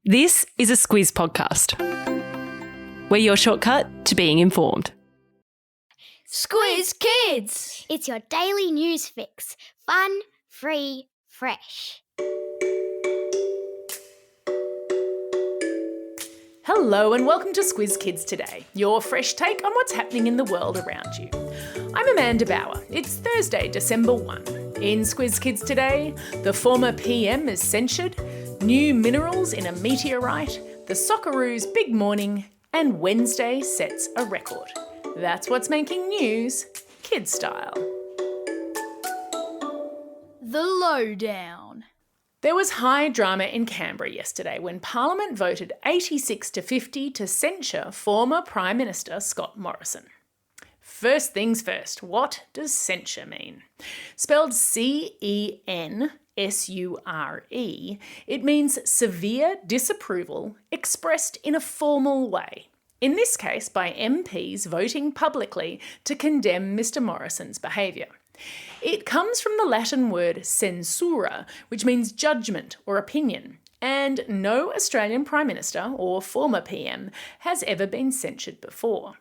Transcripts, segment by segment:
This is a Squiz podcast. We're your shortcut to being informed. Squiz Kids! It's your daily news fix. Fun, free, fresh. Hello and welcome to Squiz Kids Today, your fresh take on what's happening in the world around you. I'm Amanda Bauer. It's Thursday, December 1. In Squiz Kids Today, the former PM is censured, new minerals in a meteorite, the Socceroos' big morning, and Wednesday sets a record. That's what's making news, kid style. The lowdown. There was high drama in Canberra yesterday when Parliament voted 86 to 50 to censure former Prime Minister Scott Morrison. First things first, what does censure mean? Spelled C-E-N-S-U-R-E, it means severe disapproval expressed in a formal way. In this case, by MPs voting publicly to condemn Mr Morrison's behaviour. It comes from the Latin word censura, which means judgment or opinion, and no Australian Prime Minister or former PM has ever been censured before.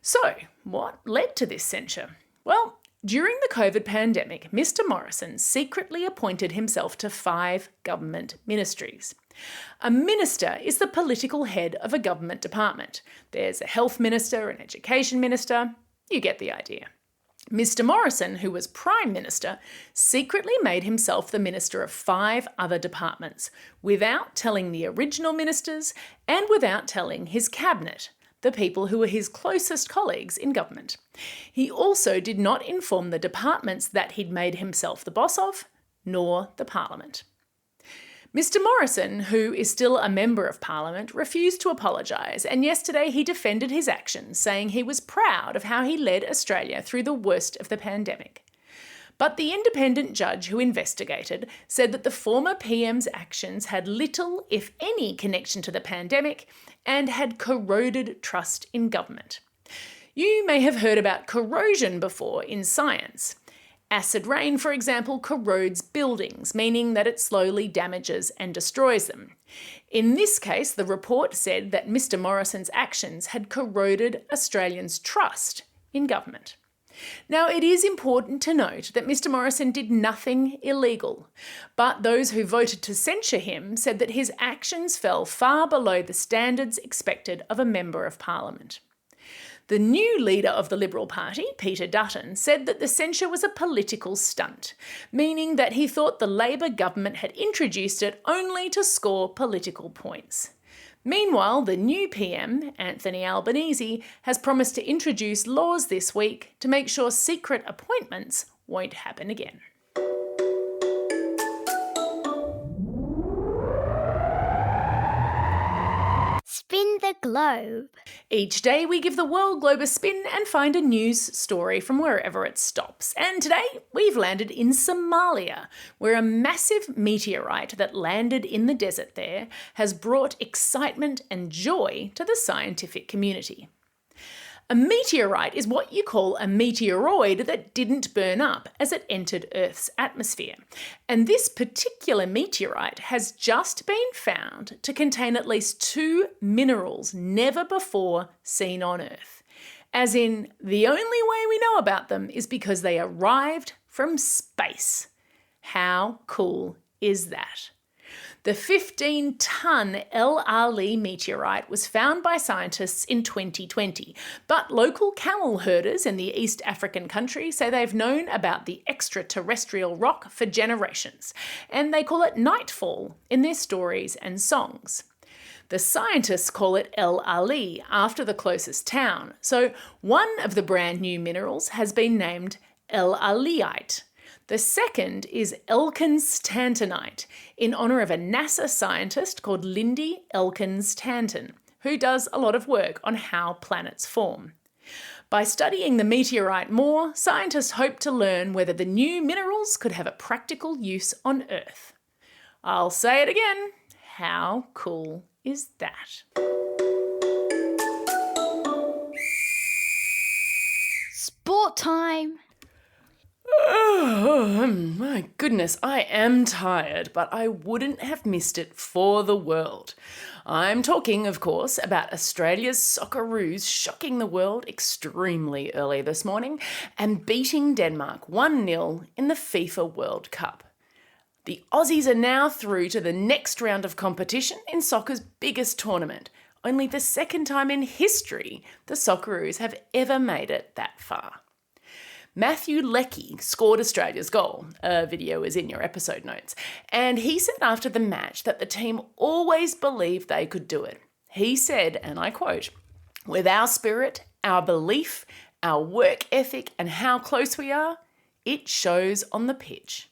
So, what led to this censure? Well, during the COVID pandemic, Mr Morrison secretly appointed himself to 5 government ministries. A minister is the political head of a government department. There's a health minister, an education minister. You get the idea. Mr Morrison, who was Prime Minister, secretly made himself the minister of 5 other departments without telling the original ministers and without telling his cabinet, the people who were his closest colleagues in government. He also did not inform the departments that he'd made himself the boss of, nor the Parliament. Mr Morrison, who is still a member of Parliament, refused to apologise, and yesterday he defended his actions, saying he was proud of how he led Australia through the worst of the pandemic. But the independent judge who investigated said that the former PM's actions had little, if any, connection to the pandemic and had corroded trust in government. You may have heard about corrosion before in science. Acid rain, for example, corrodes buildings, meaning that it slowly damages and destroys them. In this case, the report said that Mr Morrison's actions had corroded Australians' trust in government. Now, it is important to note that Mr Morrison did nothing illegal, but those who voted to censure him said that his actions fell far below the standards expected of a Member of Parliament. The new leader of the Liberal Party, Peter Dutton, said that the censure was a political stunt, meaning that he thought the Labor government had introduced it only to score political points. Meanwhile, the new PM, Anthony Albanese, has promised to introduce laws this week to make sure secret appointments won't happen again. Spin the globe. Each day we give the world globe a spin and find a news story from wherever it stops. And today we've landed in Somalia, where a massive meteorite that landed in the desert there has brought excitement and joy to the scientific community. A meteorite is what you call a meteoroid that didn't burn up as it entered Earth's atmosphere. And this particular meteorite has just been found to contain at least 2 minerals never before seen on Earth. As in, the only way we know about them is because they arrived from space. How cool is that? The 15-ton El Ali meteorite was found by scientists in 2020, but local camel herders in the East African country say they've known about the extraterrestrial rock for generations, and they call it nightfall in their stories and songs. The scientists call it El Ali after the closest town, so one of the brand new minerals has been named El Aliite. The second is Elkins-Tantonite, in honour of a NASA scientist called Lindy Elkins-Tanton, who does a lot of work on how planets form. By studying the meteorite more, scientists hope to learn whether the new minerals could have a practical use on Earth. I'll say it again. How cool is that? Sport time. Oh, my goodness, I am tired, but I wouldn't have missed it for the world. I'm talking, of course, about Australia's Socceroos shocking the world extremely early this morning and beating Denmark 1-0 in the FIFA World Cup. The Aussies are now through to the next round of competition in soccer's biggest tournament, only the second time in history the Socceroos have ever made it that far. Matthew Leckie scored Australia's goal. A video is in your episode notes. And he said after the match that the team always believed they could do it. He said, and I quote, "With our spirit, our belief, our work ethic, and how close we are, it shows on the pitch."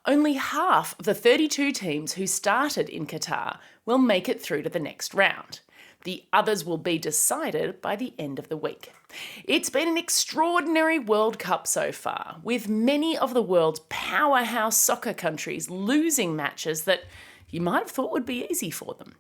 Only half of the 32 teams who started in Qatar will make it through to the next round. The others will be decided by the end of the week. It's been an extraordinary World Cup so far, with many of the world's powerhouse soccer countries losing matches that you might have thought would be easy for them.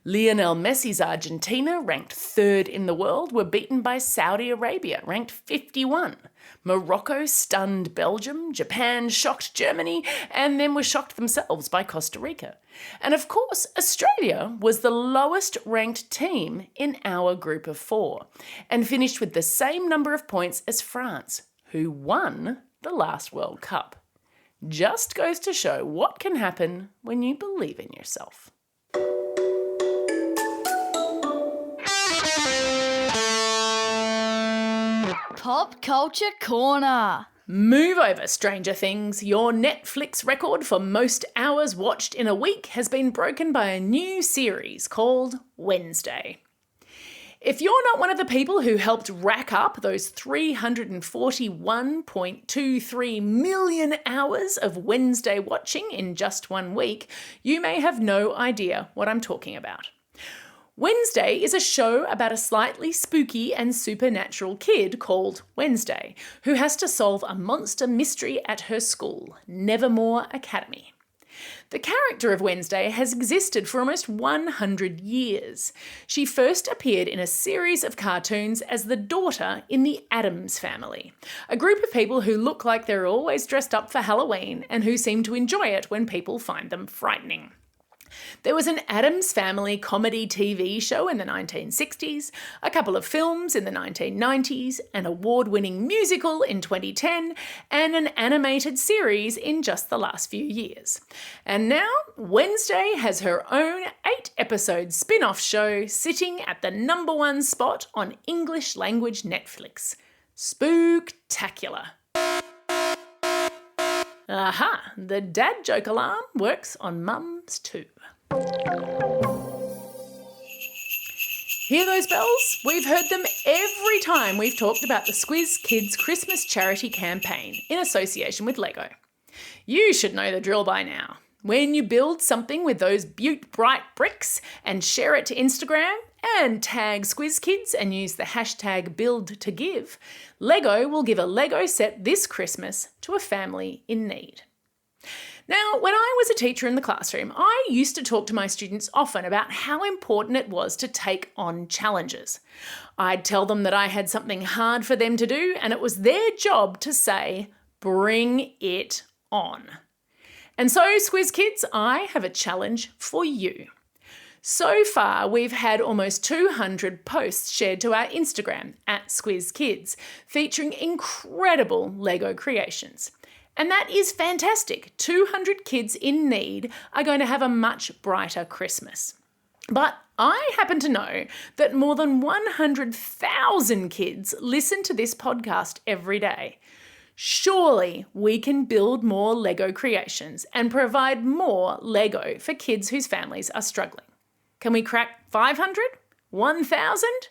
Lionel Messi's Argentina, ranked 3rd in the world, were beaten by Saudi Arabia, ranked 51. Morocco stunned Belgium, Japan shocked Germany, and then were shocked themselves by Costa Rica. And of course, Australia was the lowest ranked team in our group of 4, and finished with the same number of points as France, who won the last World Cup. Just goes to show what can happen when you believe in yourself. Pop Culture Corner. Move over, Stranger Things. Your Netflix record for most hours watched in a week has been broken by a new series called Wednesday. If you're not one of the people who helped rack up those 341.23 million hours of Wednesday watching in just 1 week, you may have no idea what I'm talking about. Wednesday is a show about a slightly spooky and supernatural kid called Wednesday, who has to solve a monster mystery at her school, Nevermore Academy. The character of Wednesday has existed for almost 100 years. She first appeared in a series of cartoons as the daughter in the Addams Family, a group of people who look like they're always dressed up for Halloween and who seem to enjoy it when people find them frightening. There was an Addams Family comedy TV show in the 1960s, a couple of films in the 1990s, an award-winning musical in 2010, and an animated series in just the last few years. And now, Wednesday has her own 8-episode spin-off show sitting at the #1 spot on English language Netflix. Spooktacular. Aha, the dad joke alarm works on mums too. Hear those bells? We've heard them every time we've talked about the Squiz Kids Christmas charity campaign in association with Lego. You should know the drill by now. When you build something with those beaut bright bricks and share it to Instagram and tag Squiz Kids and use the hashtag #BuildToGive, Lego will give a Lego set this Christmas to a family in need. Now, when I was a teacher in the classroom, I used to talk to my students often about how important it was to take on challenges. I'd tell them that I had something hard for them to do, and it was their job to say, "Bring it on." And so, Squiz Kids, I have a challenge for you. So far, we've had almost 200 posts shared to our Instagram @SquizKids, featuring incredible Lego creations. And that is fantastic. 200 kids in need are going to have a much brighter Christmas. But I happen to know that more than 100,000 kids listen to this podcast every day. Surely we can build more Lego creations and provide more Lego for kids whose families are struggling. Can we crack 500? 1,000?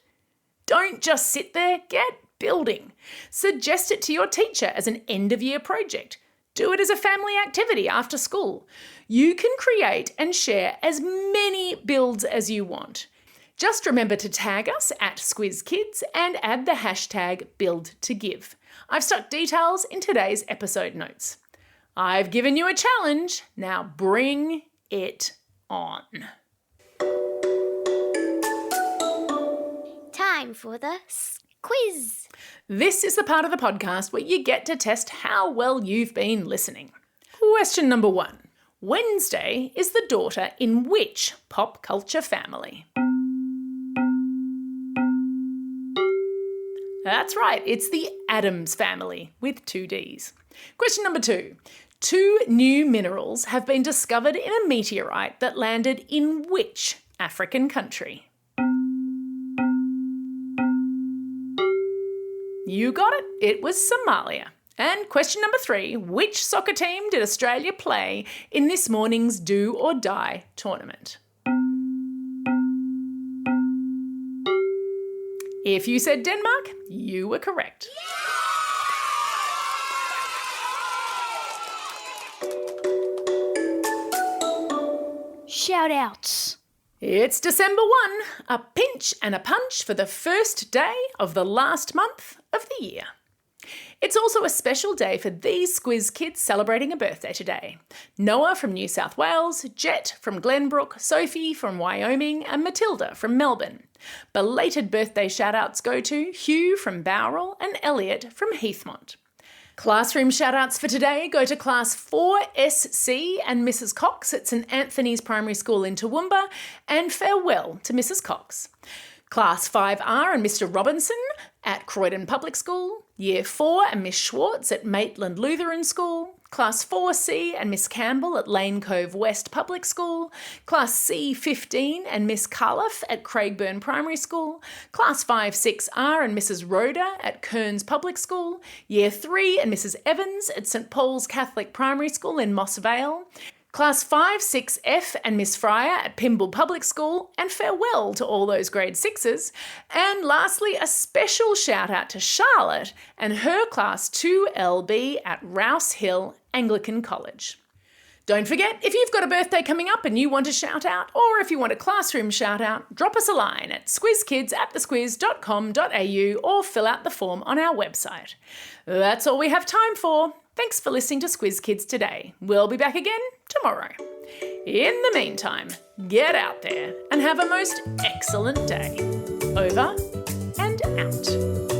Don't just sit there, get building. Suggest it to your teacher as an end-of-year project. Do it as a family activity after school. You can create and share as many builds as you want. Just remember to tag us @SquizKids and add the hashtag #BuildToGive. I've stuck details in today's episode notes. I've given you a challenge. Now bring it on. Time for the Quiz. This is the part of the podcast where you get to test how well you've been listening. Question number 1. Wednesday is the daughter in which pop culture family? That's right, it's the Addams family with 2 Ds. Question number 2. 2 new minerals have been discovered in a meteorite that landed in which African country? You got it, it was Somalia. And question number 3, which soccer team did Australia play in this morning's Do or Die tournament? If you said Denmark, you were correct. Shout-outs. It's December 1, a pinch and a punch for the first day of the last month of the year. It's also a special day for these Squiz Kids celebrating a birthday today. Noah from New South Wales, Jet from Glenbrook, Sophie from Wyoming and Matilda from Melbourne. Belated birthday shout-outs go to Hugh from Bowral and Elliot from Heathmont. Classroom shout-outs for today go to Class 4SC and Mrs Cox at St Anthony's Primary School in Toowoomba, and farewell to Mrs Cox. Class 5R and Mr Robinson at Croydon Public School, Year 4 and Miss Schwartz at Maitland Lutheran School, Class 4C and Miss Campbell at Lane Cove West Public School, Class C15 and Miss Carliff at Craigburn Primary School, Class 5-6R and Mrs Rhoda at Kearns Public School, Year 3 and Mrs Evans at St Paul's Catholic Primary School in Moss Vale, Class 5-6F and Miss Fryer at Pymble Public School, and farewell to all those grade 6s. And lastly, a special shout out to Charlotte and her Class 2LB at Rouse Hill Anglican College. Don't forget, if you've got a birthday coming up and you want a shout out, or if you want a classroom shout out, drop us a line at squizkids@thesquiz.com.au or fill out the form on our website. That's all we have time for. Thanks for listening to Squiz Kids today. We'll be back again tomorrow. In the meantime, get out there and have a most excellent day. Over and out.